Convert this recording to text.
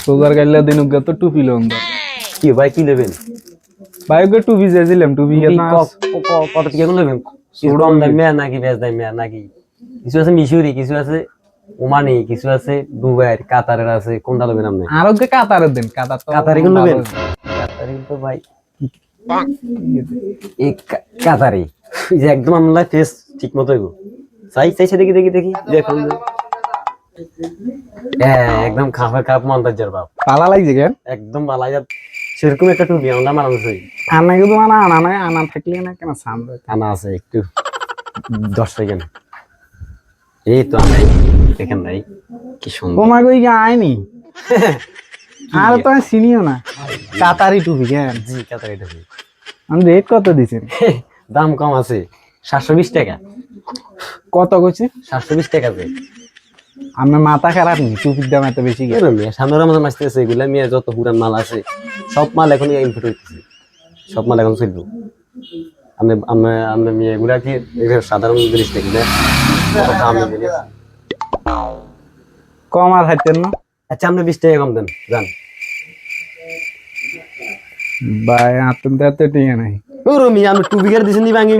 সোজার গাইলা দিনুক গা তো টুপি লোন দাও কি ভাই কি নেবেন ভাই ওকে টুপি চাইছিলাম টুপি না কত টাকা করে নেবেন কম দামে নাকি বেশ দামে নাকি কিছু আছে মিশরি কিছু আছে ওমানি কিছু আছে দুবাইয়ের কাতারের আছে কোনটা নেবেন আপনি আর ওকে কাতারের দেন কাতার তো কাতারি কোন নেবেন কাতারি তো ভাই এই কাতারি যে একদম আমরা ফেস ঠিক মতো হইব চাইছে দেখি দেখি দেখি দেখুন হ্যাঁ একদম খাপ মন্তাজের বাপ পালা লাগছে কেন একদম বালাই সেরকম একটা টুপি আমরা মানানো চাই আনা কিন্তু আনা থাকলে না কেন সামনে আনা আছে একটু 10 সেকেন্ড এই তো আমি দেখেন নাই কি সুন্দর তোমার কই আইনি আর তো আমি চিনিও না কাতারি টুপি কেন জি কাতারি টুপি আমি রেট কত দিছেন দাম কম আছে 720 টাকা কত কইছে 720 টাকা আছে আমার মাথা খারাপ নি টুপির দাম এত বেশি কেন সামনে রমজান আসতেছে এগুলা মিয়া যত পুরান মাল আছে সব মাল এখন ইনপুট হইতেছে সব মাল এখন চলবে আমরা মিয়া এগুলা কি সাধারণ জিনিস দেখলে কম আর হাইতেন না আচ্ছা আপনি 20 টাকা কম দেন জান ভাই আতন তো এত টিয়া নাই ও রমি আমি 2 বিঘার দিছেন নি ভাঙি